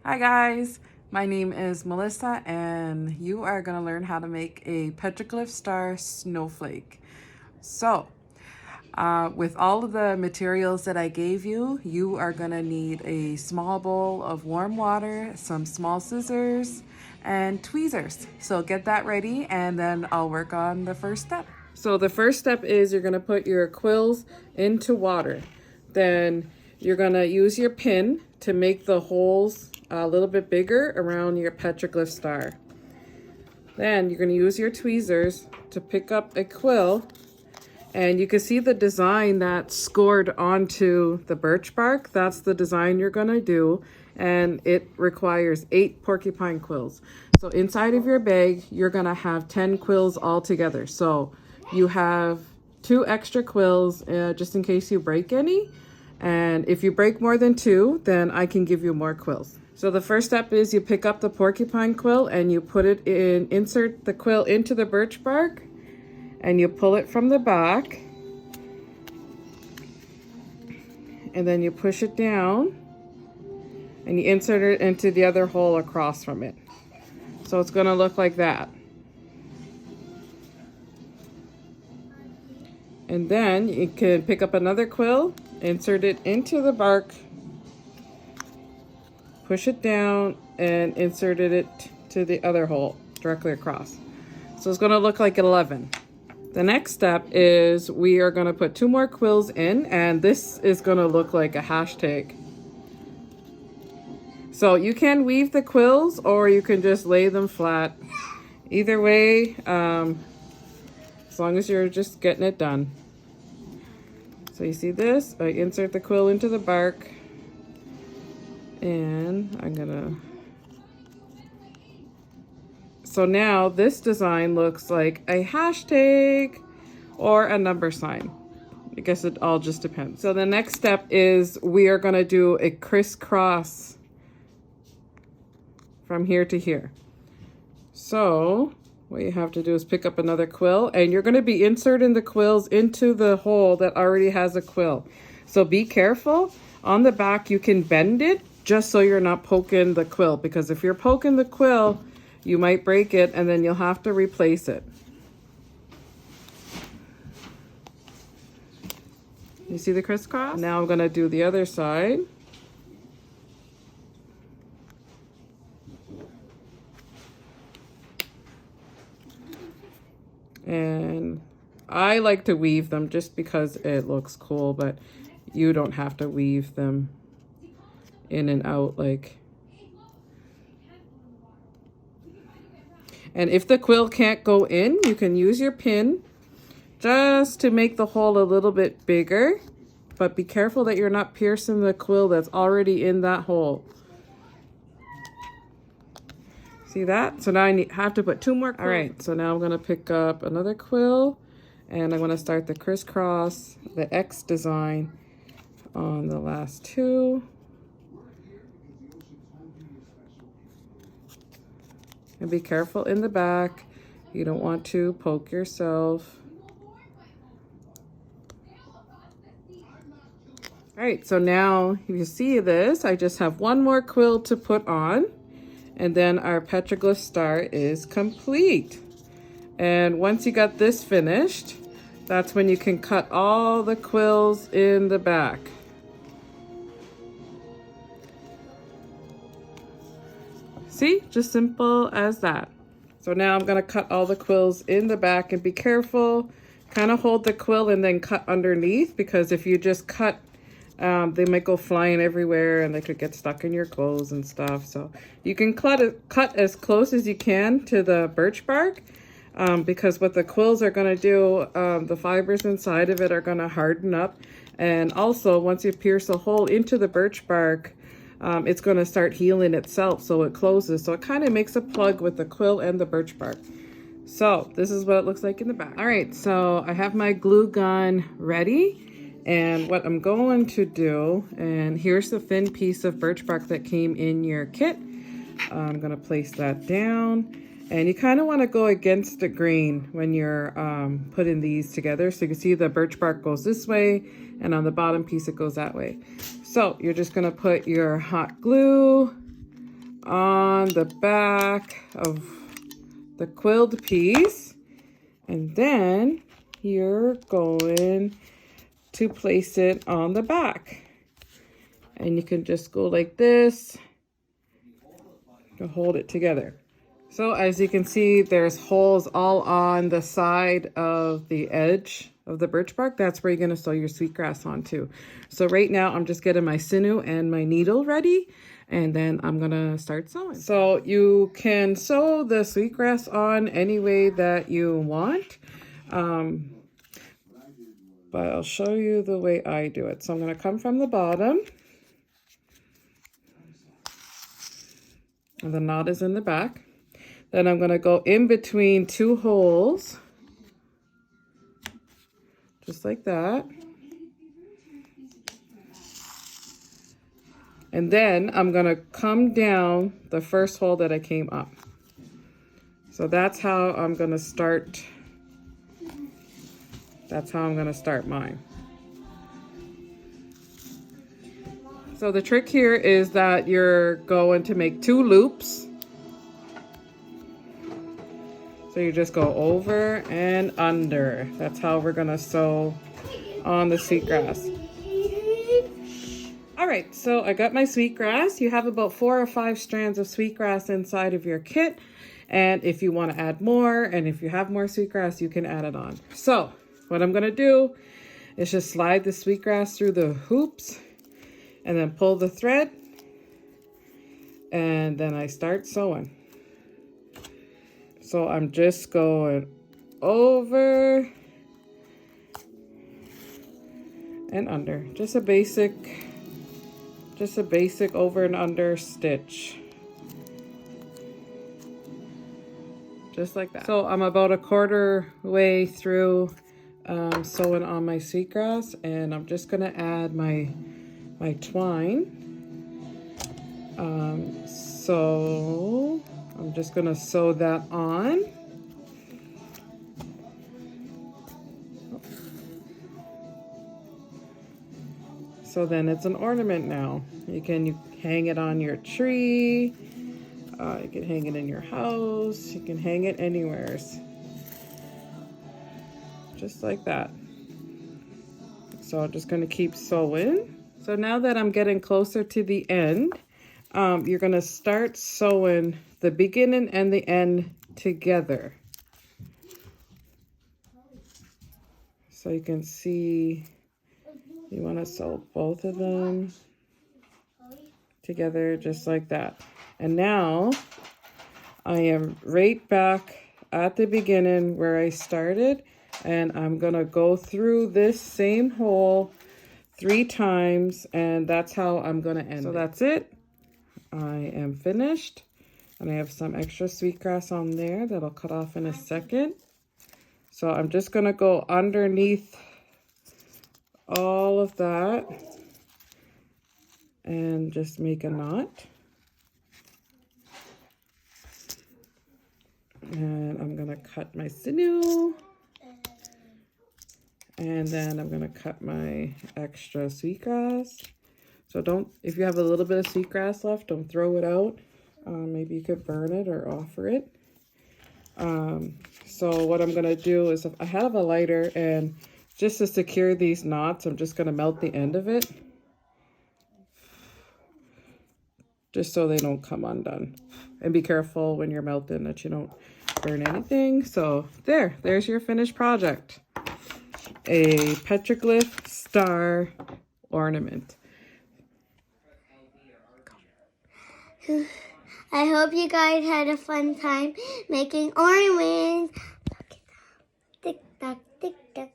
Hi guys, my name is Melissa and you are going to learn how to make a petroglyph star snowflake. So, with all of the materials that I gave you, you are going to need a small bowl of warm water, some small scissors, and tweezers. So get that ready and then I'll work on the first step. So the first step is you're going to put your quills into water. Then you're going to use your pin to make the holes a little bit bigger around your petroglyph star. Then you're going to use your tweezers to pick up a quill, and you can see the design that's scored onto the birch bark. That's the design you're going to do, and it requires 8 porcupine quills. So inside of your bag, you're going to have 10 quills all together. So you have 2 extra quills just in case you break any. And if you break more than 2, then I can give you more quills. So the first step is you pick up the porcupine quill and you put it in, insert the quill into the birch bark, and you pull it from the back. And then you push it down and you insert it into the other hole across from it. So it's gonna look like that. And then you can pick up another quill, insert it into the bark, push it down, and inserted it to the other hole directly across. So it's going to look like 11. The next step is we are going to put 2 more quills in, and this is going to look like a hashtag. So you can weave the quills or you can just lay them flat. Either way, as long as you're just getting it done. So you see this? I insert the quill into the bark, and I'm gonna... So now this design looks like a hashtag or a number sign. I guess it all just depends. So the next step is we are gonna do a crisscross from here to here. So what you have to do is pick up another quill, and you're gonna be inserting the quills into the hole that already has a quill. So be careful. On the back, you can bend it just so you're not poking the quill, because if you're poking the quill, you might break it and then you'll have to replace it. You see the crisscross? Now I'm gonna do the other side. And I like to weave them just because it looks cool, but you don't have to weave them in and out like. And if the quill can't go in, you can use your pin just to make the hole a little bit bigger, but be careful that you're not piercing the quill that's already in that hole. See that? So now I have to put 2 more quills. All right, so now I'm gonna pick up another quill, and I'm gonna start the crisscross, the X design on the last 2. And be careful in the back. You don't want to poke yourself. All right, so now if you see this, I just have 1 more quill to put on, and then our petroglyph star is complete. And once you got this finished, that's when you can cut all the quills in the back. See, just simple as that. So now I'm gonna cut all the quills in the back, and be careful, kind of hold the quill and then cut underneath, because if you just cut, they might go flying everywhere and they could get stuck in your clothes and stuff. So you can cut as close as you can to the birch bark, because what the quills are gonna do, the fibers inside of it are gonna harden up. And also, once you pierce a hole into the birch bark, it's going to start healing itself, so it closes. So it kind of makes a plug with the quill and the birch bark. So this is what it looks like in the back. All right, so I have my glue gun ready, and what I'm going to do, and here's the thin piece of birch bark that came in your kit. I'm going to place that down, and you kind of want to go against the grain when you're putting these together. So you can see the birch bark goes this way, and on the bottom piece it goes that way. So you're just going to put your hot glue on the back of the quilled piece, and then you're going to place it on the back. And you can just go like this to hold it together. So as you can see, there's holes all on the side of the edge of the birch bark. That's where you're going to sew your sweetgrass onto. So right now I'm just getting my sinew and my needle ready, and then I'm going to start sewing. So you can sew the sweetgrass on any way that you want. But I'll show you the way I do it. So I'm going to come from the bottom. And the knot is in the back. Then I'm going to go in between two holes. Just like that. And then I'm going to come down the first hole that I came up. So that's how I'm going to start. That's how I'm going to start mine. So the trick here is that you're going to make 2 loops. So you just go over and under. That's how we're going to sew on the sweetgrass. All right, so I got my sweetgrass. You have about 4 or 5 strands of sweetgrass inside of your kit. And if you want to add more, and if you have more sweetgrass, you can add it on. So what I'm going to do is just slide the sweetgrass through the hoops and then pull the thread, and then I start sewing. So I'm just going over and under, just a basic over and under stitch, just like that. So I'm about a quarter way through sewing on my sweetgrass, and I'm just gonna add my twine. So I'm just gonna sew that on. So then it's an ornament now. You hang it on your tree. You can hang it in your house. You can hang it anywhere. Just like that. So I'm just gonna keep sewing. So now that I'm getting closer to the end, you're going to start sewing the beginning and the end together. So you can see you want to sew both of them together just like that. And now I am right back at the beginning where I started, and I'm going to go through this same hole 3 times, and that's how I'm going to end. So that's it. I am finished, and I have some extra sweetgrass on there that I'll cut off in a second. So I'm just going to go underneath all of that and just make a knot. And I'm going to cut my sinew. And then I'm going to cut my extra sweetgrass. So if you have a little bit of sweetgrass left, don't throw it out. Maybe you could burn it or offer it. So what I'm going to do is, if I have a lighter, and just to secure these knots, I'm just going to melt the end of it. Just so they don't come undone. And be careful when you're melting that you don't burn anything. So there's your finished project. A petroglyph star ornament. I hope you guys had a fun time making ornaments. Tick tock, tick tock.